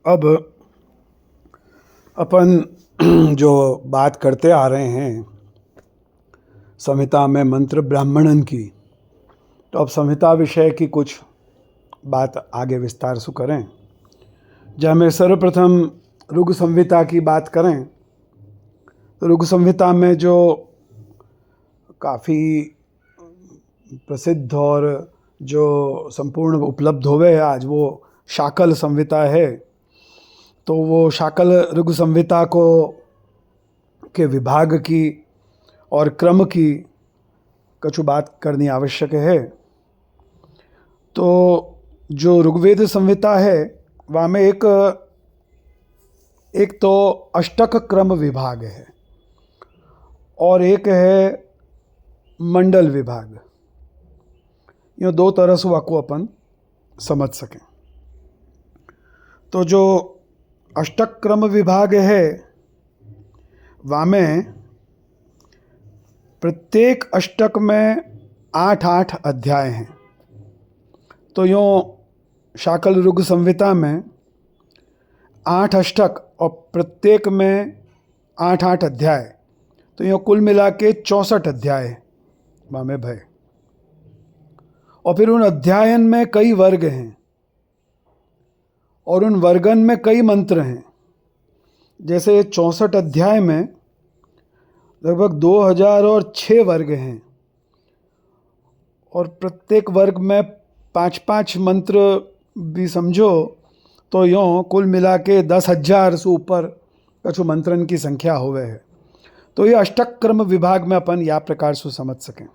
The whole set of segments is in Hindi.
अब अपन जो बात करते आ रहे हैं संहिता में मंत्र ब्राह्मणन की, तो अब संहिता विषय की कुछ बात आगे विस्तार से करें। जब हमें सर्वप्रथम ऋग संहिता की बात करें तो ऋग संहिता में जो काफ़ी प्रसिद्ध और जो संपूर्ण उपलब्ध होवे आज वो शाकल संहिता है। तो वो शाकल ऋग संहिता को के विभाग की और क्रम की कछु बात करनी आवश्यक है। तो जो ऋग्वेद संहिता है वहाँ में एक तो अष्टक क्रम विभाग है और एक है मंडल विभाग। ये दो तरह से वाको अपन समझ सकें। तो जो अष्टक क्रम विभाग है वहाँ में प्रत्येक अष्टक में 8-8 अध्याय हैं। तो यूँ शाकल ऋग संहिता में 8 अष्टक और प्रत्येक में 8-8 अध्याय, तो यूँ कुल मिला के 64 अध्याय वहाँ में भय। और फिर उन अध्यायन में कई वर्ग हैं और उन वर्गन में कई मंत्र हैं। जैसे 64 अध्याय में लगभग 2006 वर्ग हैं और प्रत्येक वर्ग में 5-5 मंत्र भी समझो तो यूँ कुल मिला के 10,000 से ऊपर कछु मंत्रन की संख्या होवे है। तो ये अष्टक क्रम विभाग में अपन या प्रकार से समझ सकें।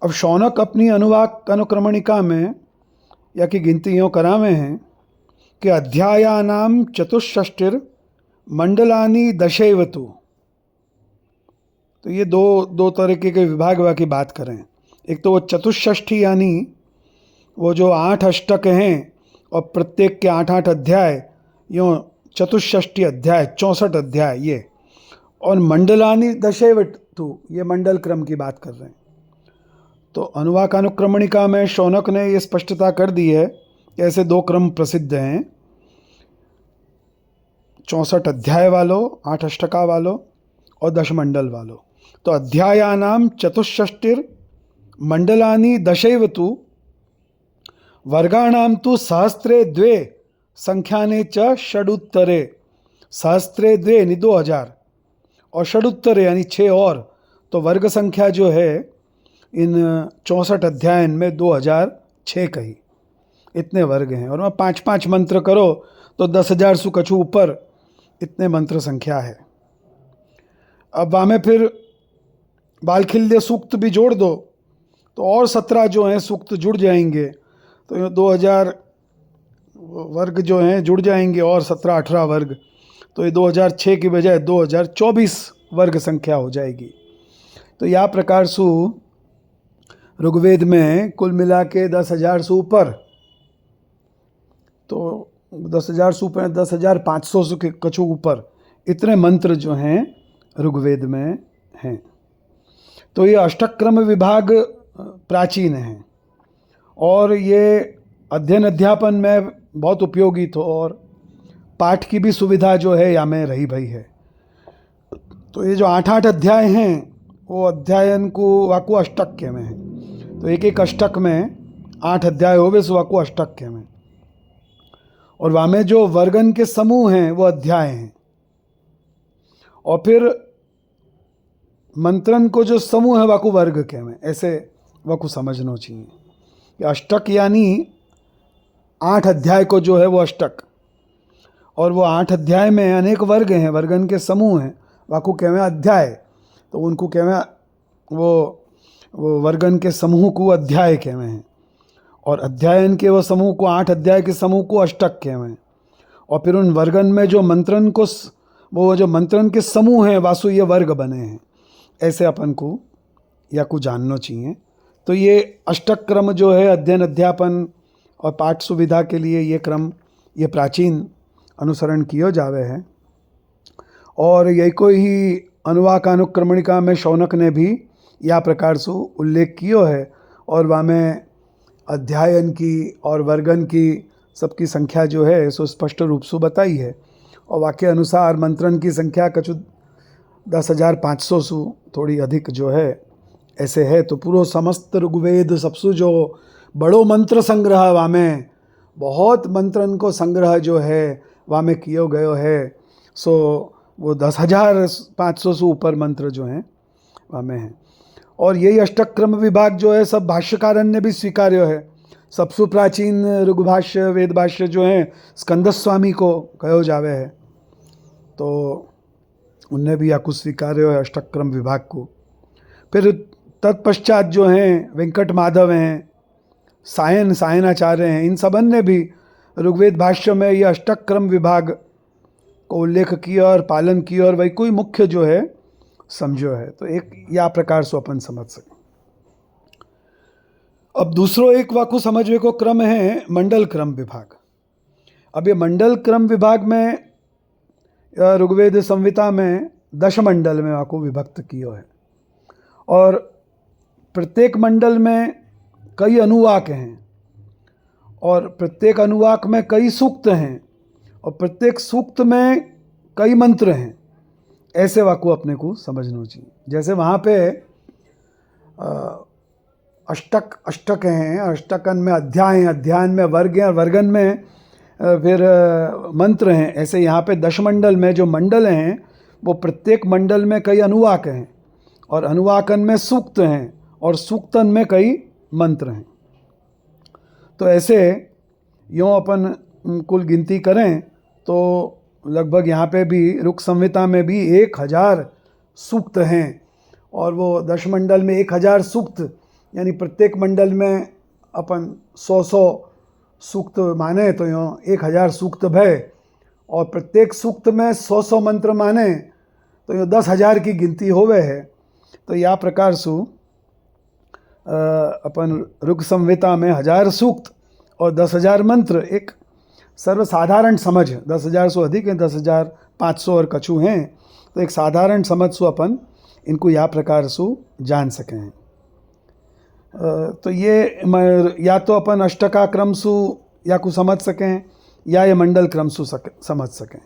अब शौनक अपनी अनुवाक अनुक्रमणिका में या की गिनती यूँ करावे हैं कि अध्यायानाम चतुष्षष्टिर मंडलानि दशैवतु। तो ये दो तरीके के विभाग की बात करें। एक तो वो चतुष्षष्ठी यानी वो जो 8 अष्टक हैं और प्रत्येक के 8-8 अध्याय, यूँ चतुष्षष्ठी अध्याय 64 अध्याय ये। और मंडलानि दशैवतु, ये मंडल क्रम की बात कर रहे हैं। तो अनुवाकानुक्रमणिका में शौनक ने ये स्पष्टता कर दी है कि ऐसे 2 क्रम प्रसिद्ध हैं, 64 अध्याय वालों 8 अष्टका वालों और 10 मंडल वालों। तो अध्यायानाम चतुष्षष्टिर मंडलानि दशैवतु वर्गाणाम तो सहस्त्रे द्वे संख्याने च षडुत्तरे। सहस्त्रे द्वे यानी 2000 और षडुत्तरे यानी 6 और। तो वर्ग संख्या जो है इन 64 अध्यायन में 2006 कही, इतने वर्ग हैं। और मैं 5-5 मंत्र करो तो 10,000 से कछु ऊपर इतने मंत्र संख्या है। अब वहाँ में फिर बालखिल्य सूक्त भी जोड़ दो तो और 17 जो हैं सूक्त जुड़ जाएंगे। तो ये 2000 वर्ग जो हैं जुड़ जाएंगे और 17-18 वर्ग। तो ये 2006 की बजाय 2024 वर्ग संख्या हो जाएगी। तो यह प्रकार से ऋग्वेद में कुल मिला के 10,000 से ऊपर, तो 10,000 से ऊपर 10,500 से कछु ऊपर इतने मंत्र जो हैं ऋग्वेद में हैं। तो ये अष्टक क्रम विभाग प्राचीन हैं और ये अध्ययन अध्यापन में बहुत उपयोगी तो और पाठ की भी सुविधा जो है या में रही भई है। तो ये जो 8-8 अध्याय हैं वो अध्ययन को वाकु अष्टक में हैं। तो एक अष्टक में 8 अध्याय होवे सो वाकु अष्टक में। और वहाँ में जो वर्गन के समूह हैं वो अध्याय हैं और फिर मंत्रन को जो समूह है वाकु वर्ग के में। ऐसे वाकु समझना चाहिए कि अष्टक यानी 8 अध्याय को जो है वो अष्टक, और वो 8 अध्याय में अनेक वर्ग हैं, वर्गन के समूह हैं, वाकु कहवे अध्याय। तो उनको कहवे वो वर्गन के समूह को अध्याय कहवे हैं और अध्यायन के वो समूह को 8 अध्याय के समूह को अष्टक कहवे हैं। और फिर उन वर्गन में जो मंत्रन को वो जो मंत्रन के समूह हैं वासु ये वर्ग बने हैं। ऐसे अपन को या को जानना चाहिए। तो ये अष्टक क्रम जो है अध्ययन अध्यापन और पाठ सुविधा के लिए ये क्रम ये प्राचीन अनुसरण किया जावे है। और यही को ही अनुवाकानुक्रमणिका में शौनक ने भी या प्रकार से उल्लेख किया है और वहाँ में अध्यायन की और वर्गन की सबकी संख्या जो है सो स्पष्ट रूप से बताई है। और वाक्य अनुसार मंत्रन की संख्या कछु 10,500 सु थोड़ी अधिक जो है ऐसे है। तो पूरा समस्त ऋग्वेद सबसु जो बड़ो मंत्र संग्रह वामे बहुत मंत्रन को संग्रह जो है वामे कियो गयो है। सो वो 10,500 से ऊपर मंत्र जो हैं वामे हैं। और यही अष्टक्रम विभाग जो है सब भाष्यकारन ने भी स्वीकार्य है। सबसे प्राचीन ऋगभाष्य वेद भाष्य जो है स्कंदस्वामी को कहो जावे है, तो उनने भी याकू स्वीकार्य है अष्टक्रम विभाग को। फिर तत्पश्चात जो हैं वेंकट माधव हैं, सायनाचार्य हैं, इन सबन ने भी ऋग्वेद भाष्य में ये अष्टक्रम विभाग को उल्लेख किया और पालन किया और वही कोई मुख्य जो है समझो है। तो एक या प्रकार से अपन समझ सकें। अब दूसरो एक वाकु समझवे को क्रम है मंडल क्रम विभाग। अब ये मंडल क्रम विभाग में ऋग्वेद संहिता में 10 मंडल में वाकु विभक्त किया है और प्रत्येक मंडल में कई अनुवाक हैं और प्रत्येक अनुवाक में कई सूक्त हैं और प्रत्येक सूक्त में कई मंत्र हैं। ऐसे वाकु अपने को समझना चाहिए। जैसे वहाँ पे अष्टक हैं, अष्टकन में अध्याय हैं, अध्याय में वर्ग हैं और वर्गन में फिर मंत्र हैं। ऐसे यहाँ पे 10 मंडल में जो मंडल हैं वो प्रत्येक मंडल में कई अनुवाक हैं और अनुवाकन में सूक्त हैं और सूक्तन में कई मंत्र हैं। तो ऐसे यूँ अपन कुल गिनती करें तो लगभग यहाँ पे भी ऋक् संहिता में भी 1000 सूक्त हैं और वो 10 मंडल में 1000 सूक्त, यानी प्रत्येक मंडल में अपन 100 सूक्त माने तो यूँ 1000 सूक्त भय और प्रत्येक सूक्त में 100 मंत्र माने तो यूँ 10,000 की गिनती होवे है। तो या प्रकार से अपन ऋक् संहिता में 1000 सूक्त और 10,000 मंत्र एक सर्वसाधारण समझ, 10,000 से अधिक हैं, 10,500 और कछु हैं, तो एक साधारण समझ से अपन इनको या प्रकार से जान सकें। तो ये या तो अपन अष्टका क्रम से या को समझ सकें या ये मंडल क्रम से समझ सकें।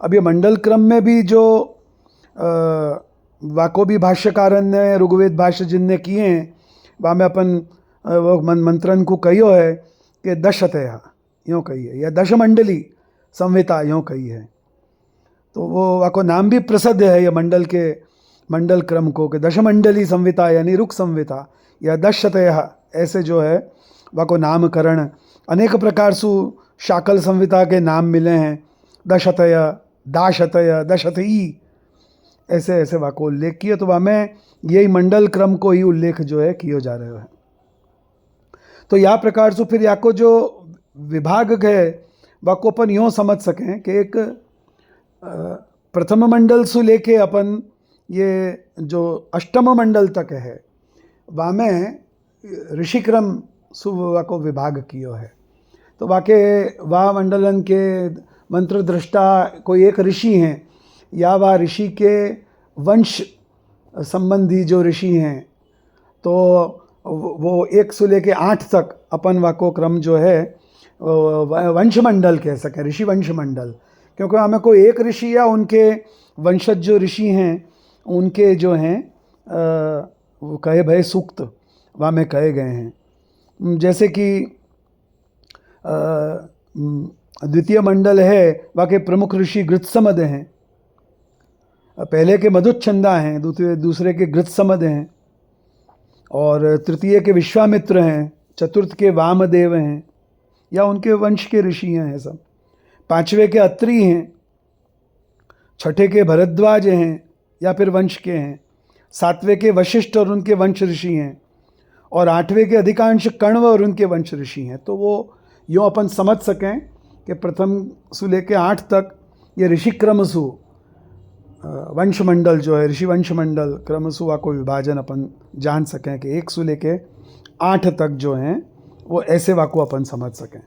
अब ये मंडल क्रम में भी जो वाको भी भाष्यकारन ने ऋग्वेद भाष्य जिनने किए हैं वहाँ में अपन वो मंत्रन को कहियो है कि दशतया यूँ कही है या दश मंडली संहिता यूँ कही है। तो वो वाको नाम भी प्रसिद्ध है ये मंडल क्रम को कि दश मंडली संहिता यानी ऋक् संहिता या दशतया, ऐसे जो है वाको नामकरण अनेक प्रकार से शाकल संहिता के नाम मिले हैं। दशतया, दाशतया, दशती, ऐसे ऐसे वाको उल्लेख किए। तो वहाँ में यही मंडल क्रम को ही उल्लेख जो है किया जा रहा है। तो या प्रकार से फिर या को जो विभाग है वाको अपन यूँ समझ सकें कि एक प्रथम मंडल से लेके अपन ये जो अष्टम मंडल तक है वहाँ में ऋषिक्रम सुवा को विभाग किया है। तो वाके वह मंडलन के मंत्र दृष्टा कोई एक ऋषि हैं या वह ऋषि के वंश संबंधी जो ऋषि हैं, तो वो 1 से लेके 8 तक अपन वाको क्रम जो है वंश मंडल कह सकें, ऋषि वंश मंडल, क्योंकि हमें कोई एक ऋषि या उनके वंशज जो ऋषि हैं उनके जो हैं वो कहे भय सूक्त वहाँ में कहे गए हैं। जैसे कि द्वितीय मंडल है वहाँ के प्रमुख ऋषि गृत्समद हैं, पहले के मधुच्छंदा हैं, दूसरे के गृत्समद हैं और तृतीय के विश्वामित्र हैं, चतुर्थ के वामदेव हैं या उनके वंश के ऋषि हैं सब, पांचवे के अत्रि हैं, छठे के भरद्वाज हैं या फिर वंश के हैं, सातवें के वशिष्ठ और उनके वंश ऋषि हैं और आठवें के अधिकांश कण्व और उनके वंश ऋषि हैं। तो वो यूँ अपन समझ सकें कि प्रथम से लेके 8 तक ये ऋषि क्रमसु वंश मंडल जो है ऋषि वंश मंडल क्रमसुआ को विभाजन अपन जान सकें कि 1 से लेके 8 तक जो हैं वो ऐसे वाको अपन समझ सकें।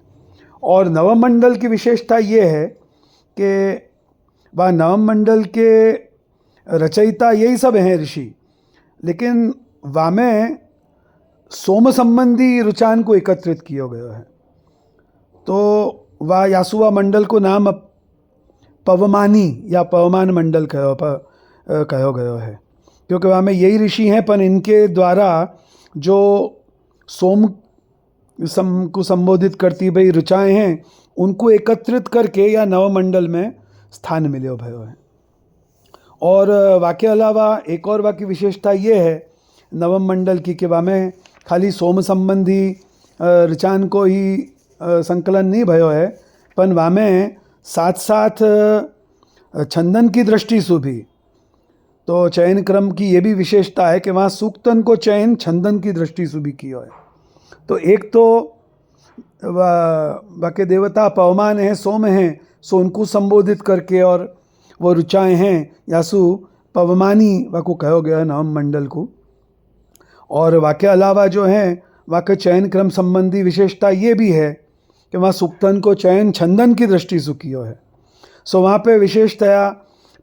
और नवम मंडल की विशेषता ये है कि वह नवम मंडल के रचयिता यही सब हैं ऋषि, लेकिन वहाँ में सोम संबंधी रुचान को एकत्रित किया गया है। तो वा यासुवा मंडल को नाम पवमानी या पवमान मंडल कहो गयो है, क्योंकि वहाँ में यही ऋषि हैं, पर इनके द्वारा जो सोम को संबोधित करती भाई ऋचाएँ हैं उनको एकत्रित करके या नवमंडल में स्थान मिले भयो है। और वाक्य अलावा एक और वाक्य विशेषता ये है नवम मंडल की कि वहाँ में खाली सोम संबंधी ऋचान को ही संकलन नहीं भयो है, पर वहाँ में साथ साथ छंदन की दृष्टि से भी तो चयन क्रम की ये भी विशेषता है कि वहाँ सूक्तन को चयन छंदन की दृष्टि से भी किया है। तो एक तो वाक्य देवता पवमान है, सोम हैं, सो उनको संबोधित करके, और वो ऋचाएँ हैं यासु पवमानी वाको कहो गया है नवम मंडल को। और वाक्य अलावा जो है वाक्य चयन क्रम संबंधी विशेषता ये भी है कि वहाँ सूक्तन को चयन छंदन की दृष्टि से किया है। सो वहाँ पे विशेषतया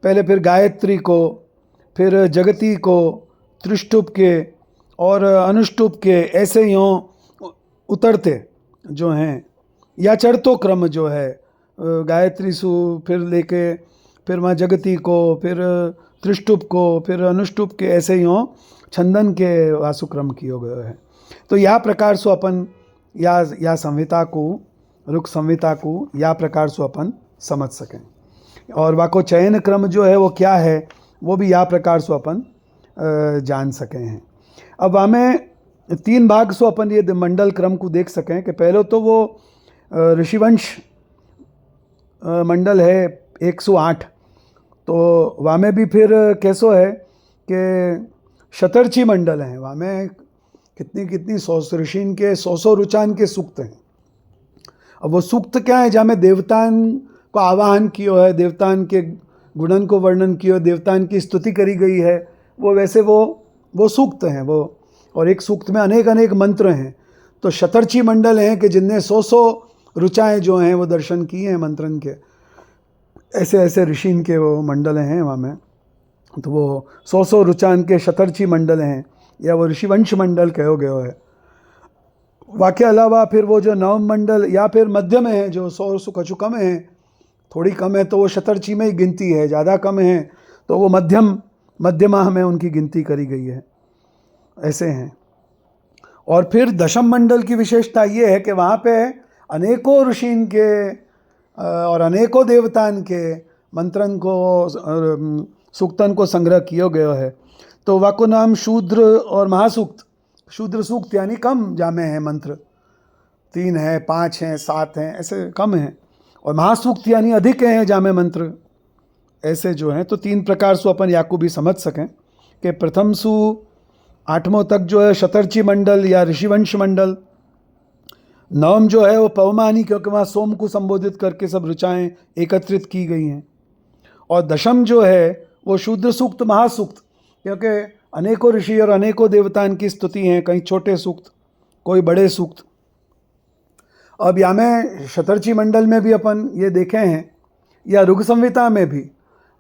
पहले फिर गायत्री को, फिर जगती को, त्रिष्टुप के और अनुष्टुप के, ऐसे यूँ उतरते जो हैं या चढ़तो क्रम जो है गायत्री सु फिर लेके फिर वहाँ जगती को, फिर त्रिष्टुप को, फिर अनुष्टुप के, ऐसे यूँ छंदन के वासुक्रम किया गया है। तो यह प्रकार से अपन या संहिता को, रुक संहिता को या प्रकार से अपन समझ सकें। और वाको चयन क्रम जो है वो क्या है वो भी या प्रकार से अपन जान सके हैं। अब हमें 3 भाग से अपन ये मंडल क्रम को देख सकें कि पहले तो वो ऋषिवंश मंडल है 108, तो वहाँ में भी फिर कैसो है कि शतरची मंडल हैं, वहाँ में कितनी 100 ऋषिन के 100 रुचान के सूक्त हैं। अब वो सूक्त क्या है जहाँ में देवतान को आवाहन किया है, देवतान के गुणन को वर्णन किया, देवतान की स्तुति करी गई है, वो वैसे वो सूक्त हैं वो। और एक सूक्त में अनेक मंत्र हैं। तो शतरची मंडल हैं कि जिनने 100 रुचाएँ जो हैं वो दर्शन किए हैं मंत्रन के, ऐसे ऋषिन के वो मंडल हैं वहाँ में। तो वो 100 रुचान के शतरची मंडल हैं या वो ऋषिवंश मंडल कहो गयो है। वाक्य अलावा फिर वो जो नवम मंडल या फिर मध्य में है जो 100 से कछु कम है, थोड़ी कम है तो वो शतरची में ही गिनती है, ज़्यादा कम है तो वो मध्यमा में उनकी गिनती करी गई है, ऐसे हैं। और फिर दशम मंडल की विशेषता ये है कि वहाँ पे अनेकों ऋषिन के और अनेकों देवतान के मंत्रन को सूक्तन को संग्रह किया गया है। तो वाको नाम शूद्र और महासूक्त। शूद्र सूक्त यानी कम जामे हैं मंत्र, 3 हैं, 5 हैं, 7 हैं, ऐसे कम हैं। और महासूक्त यानी अधिक हैं जामे मंत्र, ऐसे जो हैं। तो 3 प्रकार से अपन याकू भी समझ सकें कि प्रथम सु 8वां तक जो है शतरची मंडल या ऋषिवंश मंडल, नवम जो है वो पवमानी, क्योंकि वहाँ सोम को संबोधित करके सब ऋचाएँ एकत्रित की गई हैं। और दशम जो है वो शूद्र सूक्त महासूक्त, क्योंकि अनेकों ऋषि और अनेकों देवतान की स्तुति हैं, कहीं छोटे सूक्त कोई बड़े सूक्त। अब यहाँ में शतरची मंडल में भी अपन ये देखे हैं या ऋग संहिता में भी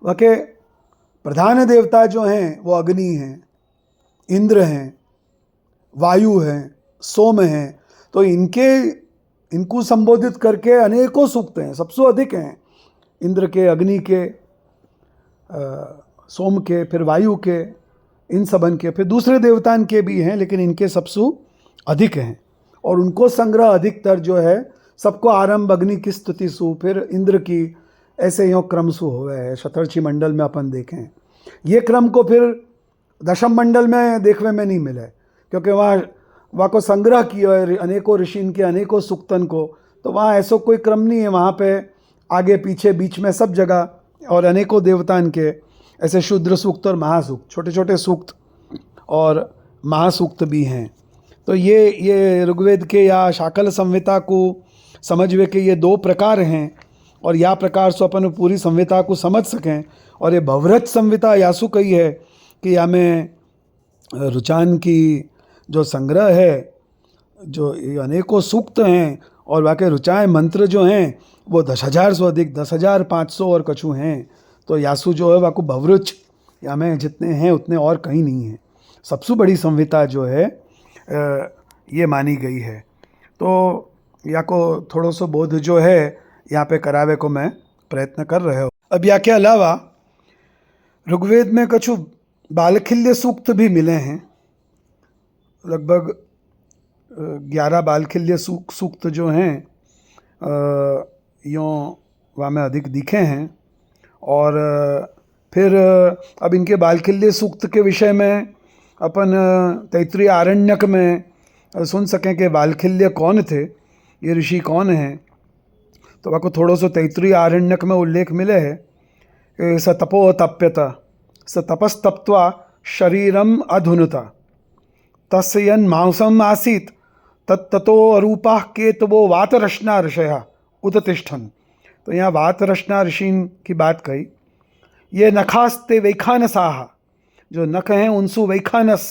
वह के प्रधान देवता जो हैं वो अग्नि हैं, इंद्र हैं, वायु हैं, सोम हैं। तो इनको संबोधित करके अनेकों सूक्त हैं, सबसे अधिक हैं इंद्र के, अग्नि के, सोम के, फिर वायु के, इन सबन के, फिर दूसरे देवतान के भी हैं, लेकिन इनके सबसे अधिक हैं। और उनको संग्रह अधिकतर जो है सबको आरंभ अग्नि की स्तुति सु, फिर इंद्र की, ऐसे यूँ क्रम सु हुए है शतरची मंडल में अपन देखें। ये क्रम को फिर दशम मंडल में देखने में नहीं मिला है, क्योंकि वहाँ को संग्रह किया है अनेकों ऋषिन के अनेकों सूक्तन को, तो वहाँ ऐसा कोई क्रम नहीं है। वहाँ पे आगे पीछे बीच में सब जगह और अनेकों देवतान के ऐसे शूद्र सूक्त और महासूक्त, छोटे छोटे सूक्त और महासूक्त भी हैं। तो ये ऋग्वेद के या शाकल संहिता को समझवे के ये 2 प्रकार हैं, और या प्रकार से अपन पूरी संहिता को समझ सकें। और ये भवरच संहिता यासु कही है कि या में रुचान की जो संग्रह है, जो अनेकों सूक्त हैं, और वाकई रुचाएँ मंत्र जो हैं वो 10,000 से अधिक, 10,500 और कछु हैं। तो यासु जो है वाको भवरुच या में जितने हैं उतने और कहीं नहीं हैं। सबसे बड़ी संहिता जो है ये मानी गई है। तो या को थोड़ा सा बोध जो है यहाँ पे करावे को मैं प्रयत्न कर रहे हो। अब या के अलावा ऋग्वेद में कछु बालखिल्य सूक्त भी मिले हैं, लगभग 11 बालखिल्य सूक्त जो हैं यों वहाँ में अधिक दिखे हैं। और फिर अब इनके बालखिल्य सूक्त के विषय में अपन तैत्तिरीय आरण्यक में सुन सकें कि बालखिल्य कौन थे, ये ऋषि कौन हैं, तो आपको थोड़ा सा तैत्तिरीय आरण्यक में उल्लेख मिले है कि स तपो तप्यत स तपस्तप्त्वा शरीरम अधुनता तस्य यन् मांसम आसीत तत्ततो अरूपा केतवो वातरश्ना ऋषया उत्तिष्ठन्। तो यहाँ वातरश्ना ऋषिन की बात कही। ये नखास्ते वैखानसाह, जो नख हैं उनसु वैखानस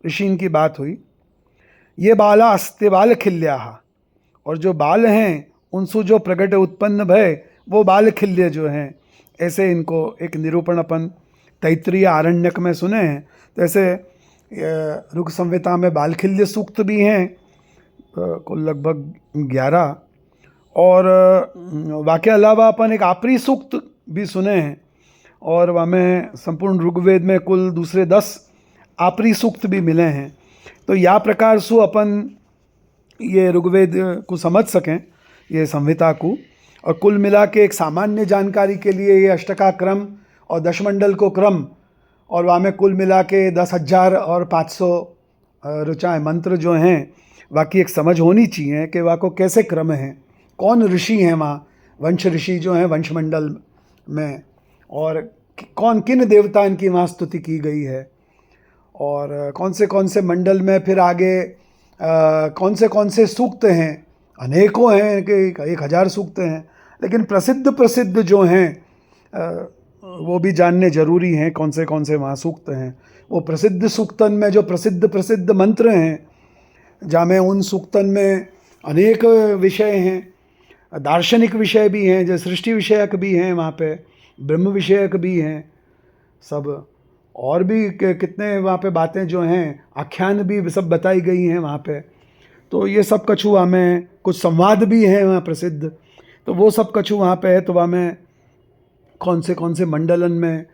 ऋषिन की बात हुई। ये बालास्ते बालखिल्याः, और जो बाल हैं उनसु जो प्रगट उत्पन्न भय वो बालखिल्य जो हैं। ऐसे इनको एक निरूपण अपन तैत्तिरीय आरण्यक में सुने हैं। तो ऐसे ऋग संहिता में बालखिल्य सूक्त भी हैं, कुल लगभग 11। और वाक्य अलावा अपन एक आपरी सूक्त भी सुने हैं, और वहाँ में संपूर्ण ऋग्वेद में कुल दूसरे 10 आपरी सूक्त भी मिले हैं। तो या प्रकार से अपन ये ऋग्वेद को समझ सकें, ये संहिता को, और कुल मिला के एक सामान्य जानकारी के लिए ये अष्टका क्रम और दशमंडल को क्रम, और वहाँ में कुल मिला के 10,500 ऋचाएँ मंत्र जो हैं बाकी एक समझ होनी चाहिए कि वहाँ को कैसे क्रम है, कौन ऋषि हैं वहाँ, वंश ऋषि जो हैं वंशमंडल में, और कौन किन देवता इनकी वहाँ स्तुति की गई है, और कौन से मंडल में फिर आगे कौन से सूक्त हैं। अनेकों हैं कि 1000 सूक्त हैं, लेकिन प्रसिद्ध जो हैं वो भी जानने जरूरी हैं कौन से वहाँ सूक्त हैं। वो प्रसिद्ध सूक्तन में जो प्रसिद्ध मंत्र हैं, जहाँ में उन सूक्तन में अनेक विषय हैं, दार्शनिक विषय भी हैं, जो सृष्टि विषयक भी हैं, वहाँ पे ब्रह्म विषयक भी हैं सब, और भी कितने वहाँ पे बातें जो हैं, आख्यान भी सब बताई गई हैं वहाँ पे। तो ये सब कछु वहाँ में कुछ संवाद भी हैं वहाँ प्रसिद्ध, तो वो सब कछु वहाँ पे है। तो वहाँ में कौन से मंडलन में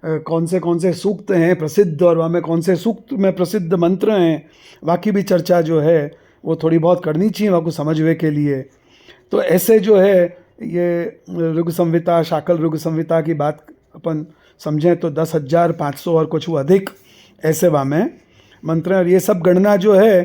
कौन से सूक्त हैं प्रसिद्ध, और वहाँ में कौन से सूक्त में प्रसिद्ध मंत्र हैं, बाकी भी चर्चा जो है वो थोड़ी बहुत करनी चाहिए वहाँ को समझने के लिए। तो ऐसे जो है ये ऋग संहिता, शाकल ऋग संहिता की बात अपन समझें तो 10,500 और कुछ अधिक ऐसे वहाँ में मंत्र। और ये सब गणना जो है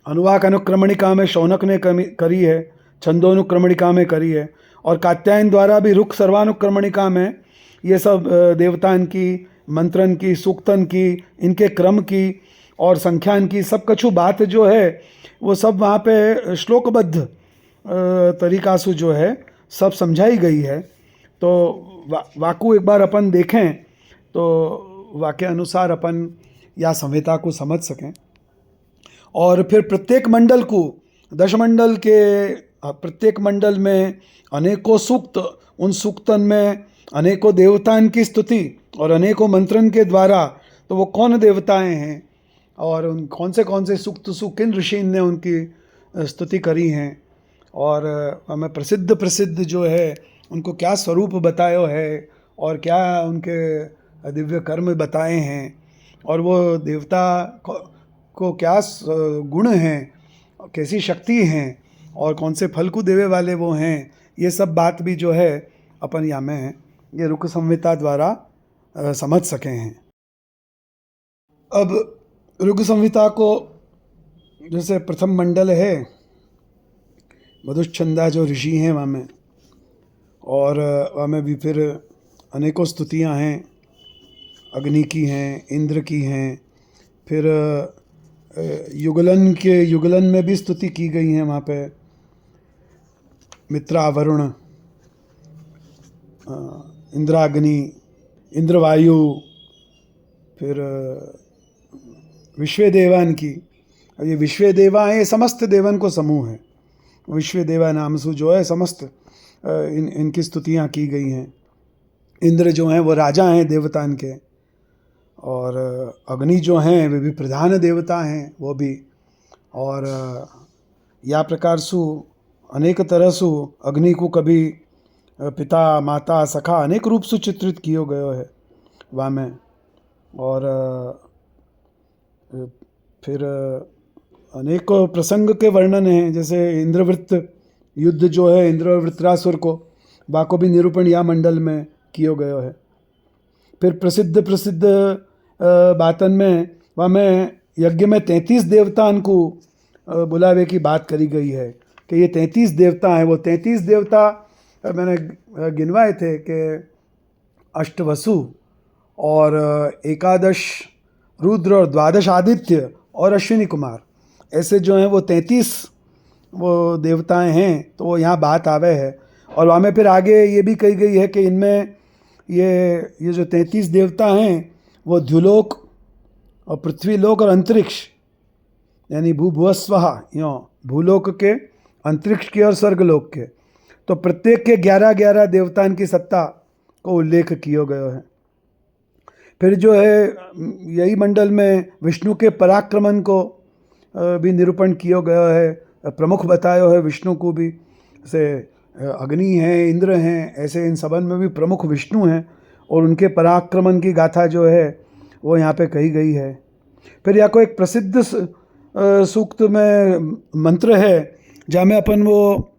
अनुवाक अनुक्रमणिका में शौनक ने करी है, छंदोनुक्रमणिका में करी है, और कात्यायन द्वारा भी रुख सर्वानुक्रमणिका में ये सब देवतान की, मंत्रन की, सूक्तन की, इनके क्रम की और संख्यान की सब कछु बात जो है वो सब वहाँ पे श्लोकबद्ध तरीका से जो है सब समझाई गई है। तो वाकु एक बार अपन देखें तो वाक्य अनुसार अपन या संहिता को समझ सकें। और फिर प्रत्येक मंडल को, दशमंडल के प्रत्येक मंडल में अनेकों सूक्त, उन सूक्तन में अनेकों देवताओं की स्तुति और अनेकों मंत्रन के द्वारा, तो वो कौन देवताएं हैं और उन कौन से सूक्त किन ऋषि ने उनकी स्तुति करी हैं, और हमें प्रसिद्ध जो है उनको क्या स्वरूप बतायो है और क्या उनके दिव्य कर्म बताए हैं, और वो देवता को क्या गुण हैं, कैसी शक्ति हैं, और कौन से फल को देवे वाले वो हैं, ये सब बात भी जो है अपन यहाँ में ये ऋग संहिता द्वारा समझ सके हैं। अब ऋग संहिता को जैसे प्रथम मंडल है मधुच्छंदा जो ऋषि हैं वहाँ में, और वहाँ में भी फिर अनेकों स्तुतियाँ हैं, अग्नि की हैं, इंद्र की हैं, फिर युगलन में भी स्तुति की गई हैं वहाँ पे, मित्रा वरुण, इंद्राग्नि, इंद्रवायु, फिर विश्वदेवान की। ये विश्वदेवा हैं, ये समस्त देवन को समूह है। विश्वदेवा नाम से जो है समस्त इनकी स्तुतियाँ की गई हैं। इंद्र जो हैं वो राजा हैं देवतान के, और अग्नि जो हैं वे भी प्रधान देवता हैं वो भी, और या प्रकार सु अनेक तरह सु अग्नि को कभी पिता माता सखा अनेक रूप से चित्रित कियो गयो है वहाँ में। और फिर अनेक प्रसंग के वर्णन हैं, जैसे इंद्रवृत्त युद्ध जो है इंद्र और वृत्रासुर को, वहाँ को भी निरूपण या मंडल में कियो गयो है। फिर प्रसिद्ध प्रसिद्ध बातन में वहाँ में यज्ञ में 33 देवतान को बुलावे की बात करी गई है कि ये 33 देवता हैं। वो 33 देवता मैंने गिनवाए थे कि अष्टवसु और 11 रुद्र और 12 आदित्य और अश्विनी कुमार, ऐसे जो हैं वो 33 वो देवताएं हैं। तो वो यहाँ बात आवे है। और वहाँ में फिर आगे ये भी कही गई है कि इनमें ये जो 33 देवता हैं वो द्युलोक और पृथ्वीलोक और अंतरिक्ष यानी भूभुवस्वहा, यो भूलोक के, अंतरिक्ष के और स्वर्गलोक के, तो प्रत्येक के 11-11 देवताओं की सत्ता को उल्लेख किया गया है। फिर जो है यही मंडल में विष्णु के पराक्रमण को भी निरूपण किया गया है, प्रमुख बताया है विष्णु को भी। जैसे अग्नि हैं, इंद्र हैं, ऐसे इन सबन में भी प्रमुख विष्णु हैं और उनके पराक्रमण की गाथा जो है वो यहाँ पे कही गई है। फिर यहाँ को एक प्रसिद्ध सूक्त में मंत्र है जहाँ में अपन वो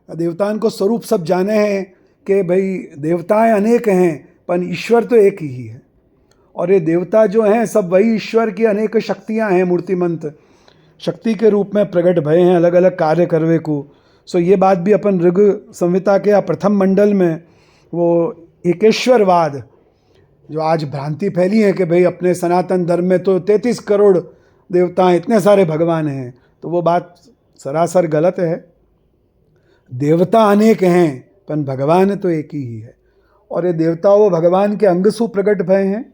देवताओं को स्वरूप सब जाने हैं कि भाई देवताएं अनेक हैं पर ईश्वर तो एक ही है। और ये देवता जो हैं सब वही ईश्वर की अनेक शक्तियाँ हैं, मूर्तिमंत शक्ति के रूप में प्रकट भय हैं अलग अलग कार्य करवे को। सो ये बात भी अपन ऋग संहिता के या प्रथम मंडल में वो एकेश्वरवाद जो आज भ्रांति फैली है कि भाई अपने सनातन धर्म में तो 33 करोड़ देवता हैं, इतने सारे भगवान हैं, तो वो बात सरासर गलत है। देवता अनेक हैं पर भगवान तो एक ही है। और ये देवता वो भगवान के अंग सु प्रकट भय हैं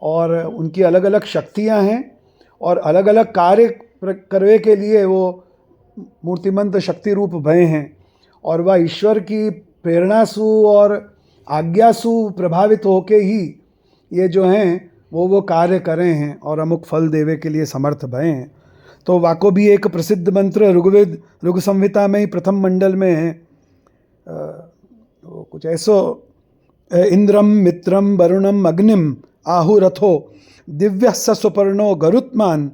और उनकी अलग अलग शक्तियाँ हैं और अलग अलग कार्य करवे के लिए वो मूर्तिमंत शक्ति रूप भय हैं। और वह ईश्वर की प्रेरणा सु और आज्ञा सु प्रभावित होके ही ये जो हैं वो कार्य करें हैं और अमुक फल देवे के लिए समर्थ भय हैं। तो वाको भी एक प्रसिद्ध मंत्र ऋग्वेद ऋग संहिता में ही प्रथम मंडल में है, तो कुछ ऐसो इंद्रम मित्रम वरुणम अग्निम आहुरथो दिव्य सुपर्णो गरुत्मान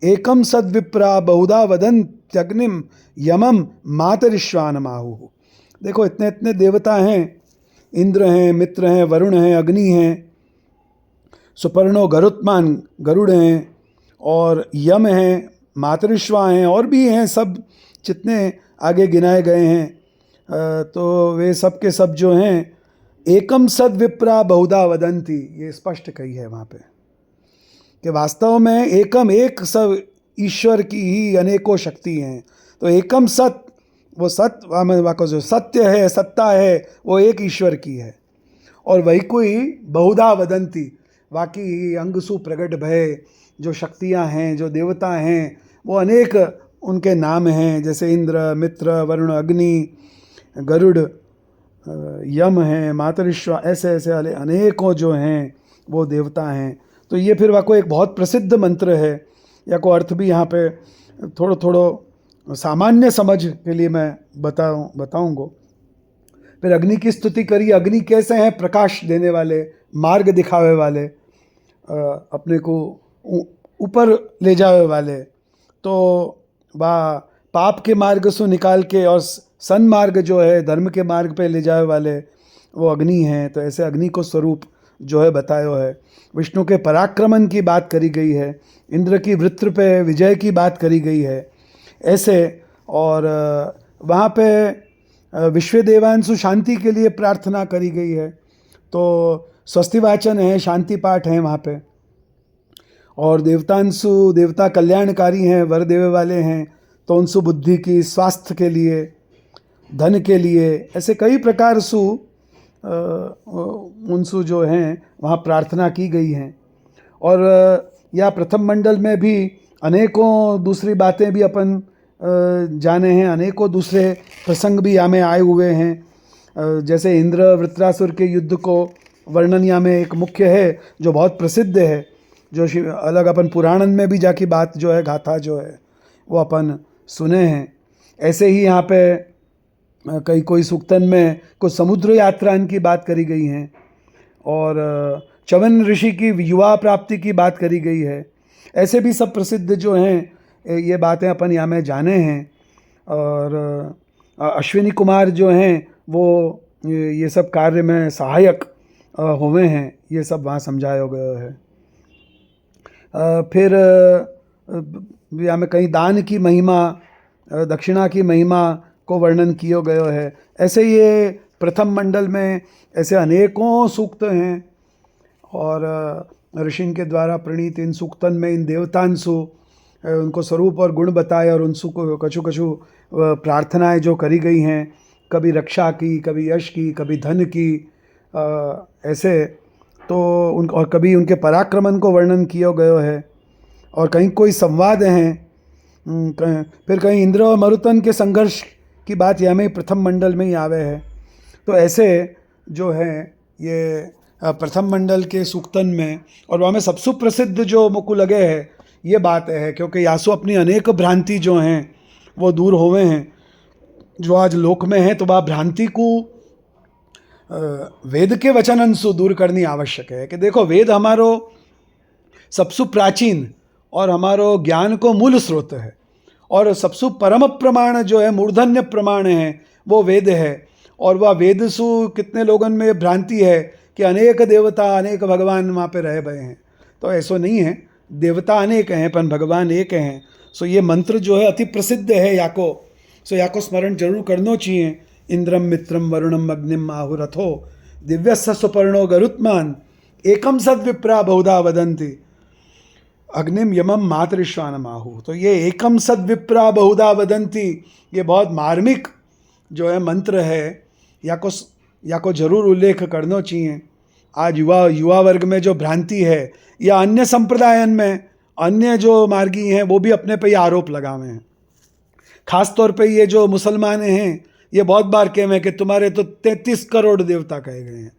एकम सद्विप्रा बहुधा वदन्त्यग्निम यमम मातरिश्वानम आहु। देखो इतने इतने देवता हैं, इंद्र हैं, मित्र हैं, वरुण हैं, अग्नि हैं, सुपर्णो गरुत्मान गरुड़ हैं और यम हैं, मातरिश्वा हैं और भी हैं, सब जितने आगे गिनाए गए हैं। तो वे सब के सब जो हैं एकम सद्विप्रा बहुधा वदंती, ये स्पष्ट कही है वहाँ पे कि वास्तव में एकम एक सब ईश्वर की ही अनेकों शक्ति हैं। तो एकम सत, वो सत वाको जो सत्य है, सत्ता है, वो एक ईश्वर की है। और वही कोई बहुधा वदंती, बाकी अंगसु प्रगट भय जो शक्तियाँ हैं, जो देवता हैं, वो अनेक उनके नाम हैं, जैसे इंद्र, मित्र, वरुण, अग्नि, गरुड़, यम हैं, मातरिश्वा, ऐसे ऐसे अनेकों जो हैं वो देवता हैं। तो ये फिर वाको एक बहुत प्रसिद्ध मंत्र है, या को अर्थ भी यहाँ पे थोड़ो सामान्य समझ के लिए मैं बताऊँगा। फिर अग्नि की स्तुति करी। अग्नि कैसे हैं? प्रकाश देने वाले, मार्ग दिखावे वाले, अपने को ऊपर ले जावे वाले। तो वह पाप के मार्ग से निकाल के और सन्मार्ग जो है धर्म के मार्ग पे ले जावे वाले वो अग्नि हैं। तो ऐसे अग्नि को स्वरूप जो है बताया है। विष्णु के पराक्रमण की बात करी गई है, इंद्र की वृत्र पे विजय की बात करी गई है ऐसे। और वहाँ पे विश्वदेवांशु शांति के लिए प्रार्थना करी गई है। तो स्वस्ति वाचन है, शांति पाठ है वहाँ पे। और देवतांशु देवता कल्याणकारी हैं, वर देवे वाले हैं, तो उनसु बुद्धि की, स्वास्थ्य के लिए, धन के लिए, ऐसे कई प्रकार सु उनसु जो हैं वहाँ प्रार्थना की गई हैं। और या प्रथम मंडल में भी अनेकों दूसरी बातें भी अपन जाने हैं, अनेकों दूसरे प्रसंग भी यहाँ में आए हुए हैं। जैसे इंद्र वृत्रासुर के युद्ध को वर्णन यहाँ में एक मुख्य है जो बहुत प्रसिद्ध है, जो अलग अपन पुराणन में भी जाके बात जो है, गाथा जो है वो अपन सुने हैं। ऐसे ही यहाँ पे कई कोई सूक्तन में कुछ समुद्र यात्रान की बात करी गई हैं, और च्यवन ऋषि की युवा प्राप्ति की बात करी गई है। ऐसे भी सब प्रसिद्ध जो हैं ये बातें अपन यहाँ में जाने हैं। और अश्विनी कुमार जो हैं वो ये सब कार्य में सहायक हुए हैं, ये सब वहाँ समझाया गया है। फिर यहाँ में कहीं दान की महिमा, दक्षिणा की महिमा को वर्णन किया गया है। ऐसे ये प्रथम मंडल में ऐसे अनेकों सूक्त हैं, और ऋषि के द्वारा प्रणीत इन सूक्तन में इन देवतांसु उनको स्वरूप और गुण बताए, और उनसु को कछु कछु प्रार्थनाएं जो करी गई हैं, कभी रक्षा की, कभी यश की, कभी धन की, ऐसे तो उन, और कभी उनके पराक्रमन को वर्णन किया गया है, और कहीं कोई संवाद हैं। फिर कहीं इंद्र और मरुतन के संघर्ष की बात यहाँ में प्रथम मंडल में ही आवे है। तो ऐसे जो है ये प्रथम मंडल के सूक्तन में, और वहाँ में सबसे प्रसिद्ध जो मुझको लगे है ये बात है, क्योंकि यासु अपनी अनेक भ्रांति जो हैं वो दूर होवे हैं जो आज लोक में है। तो वह भ्रांति को वेद के वचनंसु दूर करनी आवश्यक है। कि देखो, वेद हमारो सबसे प्राचीन और हमारो ज्ञान को मूल स्रोत है, और सबसे परम प्रमाण जो है, मूर्धन्य प्रमाण है, वो वेद है। और वह वेद सु कितने लोगों में भ्रांति है कि अनेक देवता अनेक भगवान वहाँ पे रह गए हैं। तो ऐसा नहीं है, देवता अनेक हैं पर भगवान एक हैं। सो ये मंत्र जो है अति प्रसिद्ध है याको, सो याको स्मरण जरूर करना चाहिए। इंद्रम मित्रम वरुणम अग्निम आहुरथो दिव्यस्य सुपर्णो गरुत्मान एकम सद्विप्रा बहुधा वदंती अग्निम यमम मातृश्वानम आहु। तो ये एकम सद्विप्रा बहुधा वदंती, ये बहुत मार्मिक जो है मंत्र है, याको जरूर उल्लेख करना चाहिए। आज युवा वर्ग में जो भ्रांति है, या अन्य संप्रदायन में अन्य जो मार्गी हैं वो भी अपने पे ये आरोप लगावे हैं। खास तौर पे ये जो मुसलमान हैं, ये बहुत बार कहे हैं कि तुम्हारे तो 33 करोड़ देवता कहे गए हैं,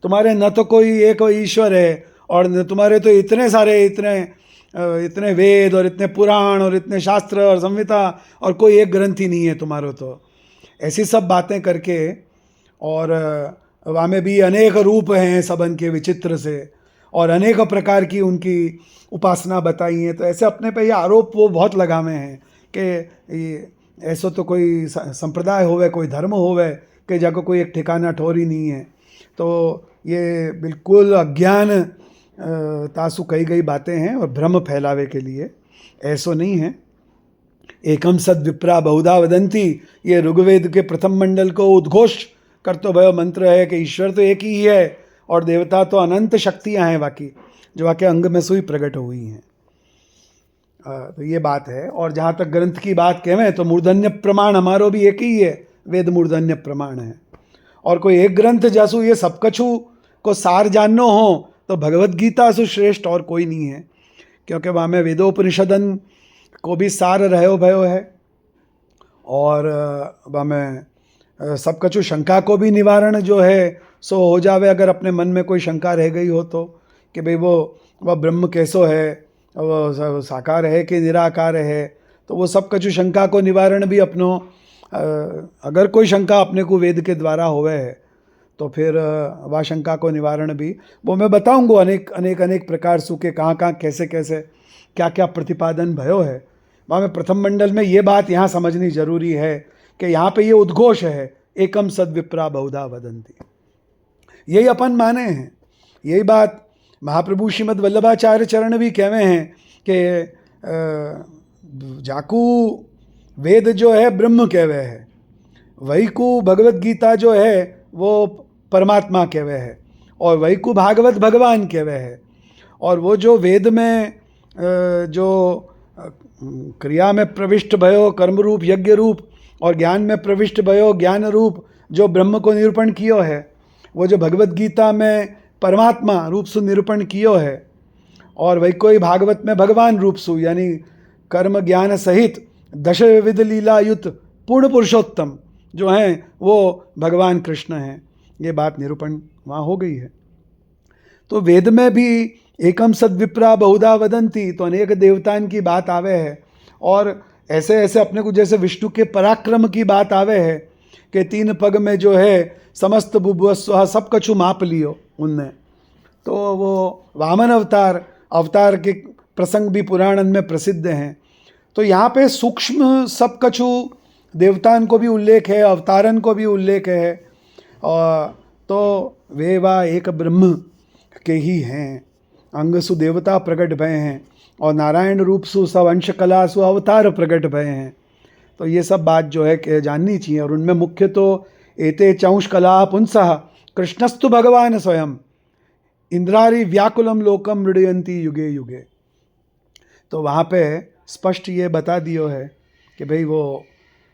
तुम्हारे न तो कोई एक ईश्वर है, और न तुम्हारे तो इतने सारे इतने वेद और इतने पुराण और इतने शास्त्र और संहिता, और कोई एक ग्रंथ ही नहीं है तुम्हारो। तो ऐसी सब बातें करके, और वहाँ में भी अनेक रूप हैं सबन के विचित्र से, और अनेक प्रकार की उनकी उपासना बताई है। तो ऐसे अपने पे ये आरोप वो बहुत लगावे हैं कि ऐसा तो कोई संप्रदाय होवे, कोई धर्म होवे कि जाको कोई एक ठिकाना ठोर ही नहीं है। तो ये बिल्कुल अज्ञान तासु कही गई बातें हैं, और भ्रम फैलावे के लिए। ऐसो नहीं है। एकम सद विप्रा बहुधा वदंती, ये ऋग्वेद के प्रथम मंडल को उद्घोष करते भय मंत्र है कि ईश्वर तो एक ही है, और देवता तो अनंत शक्तियाँ हैं बाकी, जो वाके अंग में सुई प्रकट हुई हैं। तो ये बात है। और जहाँ तक ग्रंथ की बात कहें तो मूर्धन्य प्रमाण हमारो भी एक ही है, वेद मूर्धन्य प्रमाण है। और कोई एक ग्रंथ जैसु ये सब कछु को सार जाननो हो तो भगवत गीता सु श्रेष्ठ और कोई नहीं है, क्योंकि वहाँ में वेदोपनिषदन को भी सार रहो भयो है, और वहाँ में सब कछु शंका को भी निवारण जो है सो हो जावे। अगर अपने मन में कोई शंका रह गई हो तो कि भाई वह ब्रह्म कैसो है, वो साकार है कि निराकार है, तो वो सब कछु शंका को निवारण भी अपनो, अगर कोई शंका अपने को वेद के द्वारा होवे है तो फिर वह शंका को निवारण भी वो मैं बताऊंगा अनेक प्रकार सु के कहाँ कैसे क्या क्या प्रतिपादन भयो है। वहाँ में प्रथम मंडल में ये बात यहाँ समझनी जरूरी है कि यहाँ पे ये उद्घोष है, एकम सद्विप्रा बहुधा वदंती। यही अपन माने हैं, यही बात महाप्रभु श्रीमद् वल्लभाचार्य चरण भी कहवे हैं कि जाकू वेद जो है ब्रह्म कहवे है, वही को भगवत गीता जो है वो परमात्मा कहवे है, और वही को भागवत भगवान कहवे है। और वो जो वेद में जो क्रिया में प्रविष्ट भयो कर्म रूप यज्ञ रूप, और ज्ञान में प्रविष्ट भयो ज्ञान रूप जो ब्रह्म को निरूपण कियो है, वो जो भगवत गीता में परमात्मा रूप से निरूपण कियो है, और वही कोई भागवत में भगवान रूप सु यानी कर्म ज्ञान सहित दश विध लीलायुत पूर्ण पुरुषोत्तम जो हैं वो भगवान कृष्ण हैं। ये बात निरूपण वहाँ हो गई है। तो वेद में भी एकम सद्विप्रा बहुधा वदंती, तो अनेक देवतान की बात आवे है। और ऐसे ऐसे अपने को जैसे विष्णु के पराक्रम की बात आवे है कि 3 पग में जो है समस्त बुभुस्व सब कछु माप लियो उनने, तो वो वामन अवतार के प्रसंग भी पुराणन में प्रसिद्ध हैं। तो यहाँ पे सूक्ष्म सब कछु देवतान को भी उल्लेख है, अवतारन को भी उल्लेख है, और तो वे वा एक ब्रह्म के ही हैं, अंग सु देवता प्रकट भय हैं, और नारायण रूप सु सब अंश कला सु अवतार प्रकट भय हैं। तो ये सब बात जो है कि जाननी चाहिए, और उनमें मुख्य तो एते चौंश कला पुंसः कृष्णस्तु भगवान स्वयं इंद्रारी व्याकुलम लोकम मृडयंती युगे युगे। तो वहाँ पे स्पष्ट ये बता दियो है कि भाई वो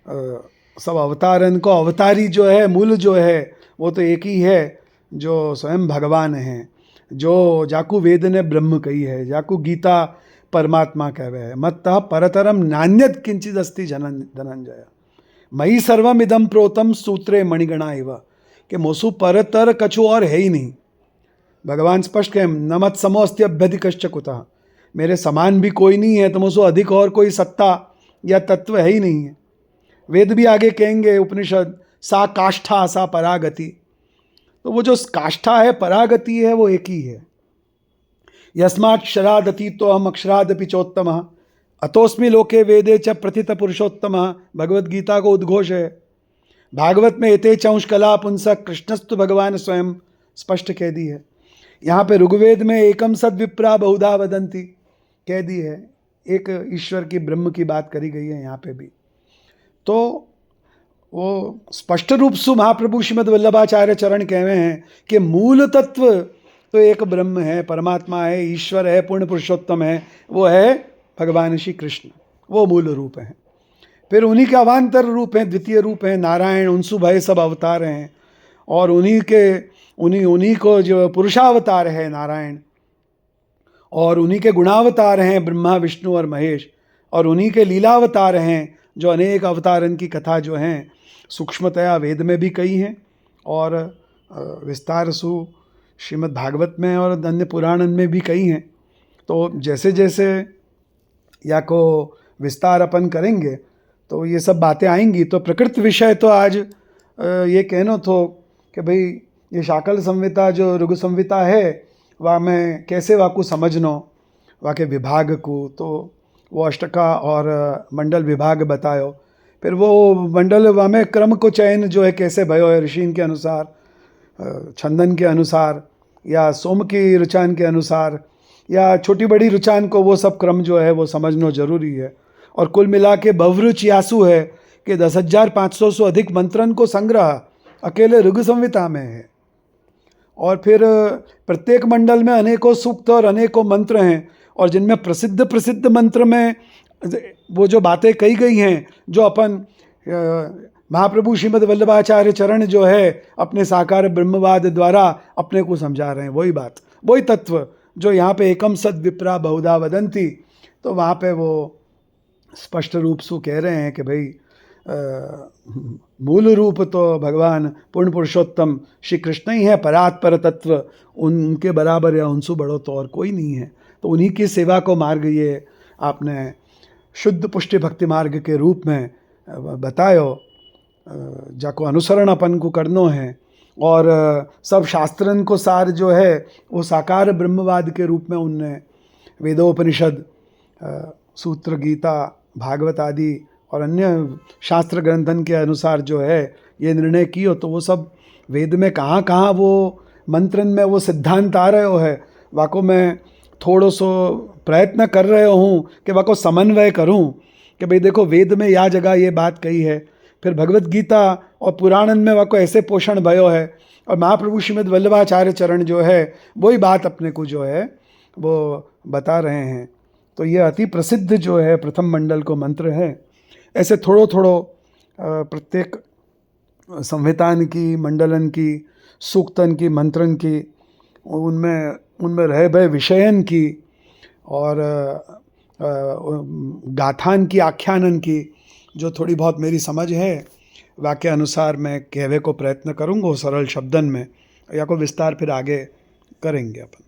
सब अवतारन को अवतारी जो है, मूल जो है वो तो एक ही है जो स्वयं भगवान हैं, जो जाकू वेद ने ब्रह्म कही है, जाकू गीता परमात्मा कहवे है। मत्तः परतरम नान्यत किंचित अस्ति धनंजय मई सर्वम इदम प्रोतम सूत्रे मणिगणा एव, कि मोसु परतर कछु और है ही नहीं। भगवान स्पष्ट कहें न मत समोस्त्य अभ्यधिकश्च कुतः, मेरे समान भी कोई नहीं है, तो मुझसे अधिक और कोई सत्ता या तत्व है ही नहीं है। वेद भी आगे कहेंगे, उपनिषद सा काष्ठा सा परागति, तो वो जो काष्ठा है परागति है वो एक ही है। यस्मात् क्षरादति तो हम अक्षरादपि चोत्तम अतोस्मि लोके वेदे च प्रथित पुरुषोत्तम, भगवत गीता को उद्घोष है। भागवत में एते चौंश कला पुंसः कृष्णस्तु भगवान स्वयं स्पष्ट कह दी है। यहाँ पे ऋग्वेद में एकम सद विप्रा बहुधा वदंती कह दी है, एक ईश्वर की ब्रह्म की बात करी गई है यहाँ पे भी। तो वो स्पष्ट रूप से महाप्रभु श्रीमद् वल्लभाचार्य चरण कहवे हैं कि मूल तत्व तो एक ब्रह्म है, परमात्मा है, ईश्वर है, पूर्ण पुरुषोत्तम है, वो है भगवान श्री कृष्ण, वो मूल रूप हैं। फिर उन्हीं के अवान्तर रूप हैं, द्वितीय रूप हैं नारायण, उनसु भय सब अवतार हैं, और उन्हीं को जो पुरुषावतार है नारायण, और उन्हीं के गुणावतार हैं ब्रह्मा विष्णु और महेश, और उन्हीं के लीलावतार हैं जो अनेक अवतारन की कथा जो हैं सूक्ष्मतया वेद में भी कही हैं, और विस्तार सु श्रीमद् भागवत में और अन्य पुराणन में भी कही हैं। तो जैसे जैसे या को विस्तार अपन करेंगे तो ये सब बातें आएंगी। तो प्रकृत विषय तो आज ये कहना तो कि भाई ये शाकल संहिता जो ऋगु संहिता है वह मैं कैसे वाकू समझनो, वहाँ के विभाग को, तो वो अष्टका और मंडल विभाग बतायो। फिर वो मंडल वहाँ में क्रम को चयन जो है कैसे भयो है, ऋषिन के अनुसार, छंदन के अनुसार, या सोम की रुचान के अनुसार, या छोटी बड़ी रुचान को, वो सब क्रम जो है वो समझना जरूरी है। और कुल मिला के बहुरुच यासु है कि 10,500 से अधिक मंत्रन को संग्रह अकेले ऋग संहिता में है। और फिर प्रत्येक मंडल में अनेकों सूक्त और अनेकों मंत्र हैं, और जिनमें प्रसिद्ध मंत्र में वो जो बातें कही गई हैं, जो अपन महाप्रभु श्रीमद् वल्लभाचार्य चरण जो है अपने साकार ब्रह्मवाद द्वारा अपने को समझा रहे हैं, वही बात, वही तत्व जो यहाँ पे एकम सद विप्रा बहुधा वदंती, तो वहाँ पे वो स्पष्ट रूप से कह रहे हैं कि भाई मूल रूप तो भगवान पूर्ण पुरुषोत्तम श्री कृष्ण ही है, परात्पर तत्व, उनके बराबर या उनसे बड़ो तो और कोई नहीं है। तो उन्हीं की सेवा को मार्ग ये आपने शुद्ध पुष्टि भक्ति मार्ग के रूप में बतायो, जाको अनुसरण अपन को करनो है। और सब शास्त्रन को सार जो है वो साकार ब्रह्मवाद के रूप में उनने वेदोपनिषद, सूत्र, गीता, भागवत आदि और अन्य शास्त्र ग्रंथन के अनुसार जो है ये निर्णय कियो। तो वो सब वेद में कहाँ कहाँ वो मंत्रन में वो सिद्धांत आ रहे हो है, वाको मैं थोड़ो सो प्रयत्न कर रहे हूँ कि वाको समन्वय करूँ कि भाई देखो वेद में या जगह ये बात कही है, फिर भगवत गीता और पुराणन में वाको ऐसे पोषण भयो है, और महाप्रभु श्रीमद् वल्लभाचार्य चरण जो है वही बात अपने को जो है वो बता रहे हैं। तो ये अति प्रसिद्ध जो है प्रथम मंडल को मंत्र है। ऐसे थोड़ो थोड़ो प्रत्येक संहितान की, मंडलन की, सूक्तन की, मंत्रन की, उनमें रहे भय विषयन की और गाथान की, आख्यानन की, जो थोड़ी बहुत मेरी समझ है वाक्य अनुसार मैं कहवे को प्रयत्न करूँगा सरल शब्दन में, या को विस्तार फिर आगे करेंगे अपन।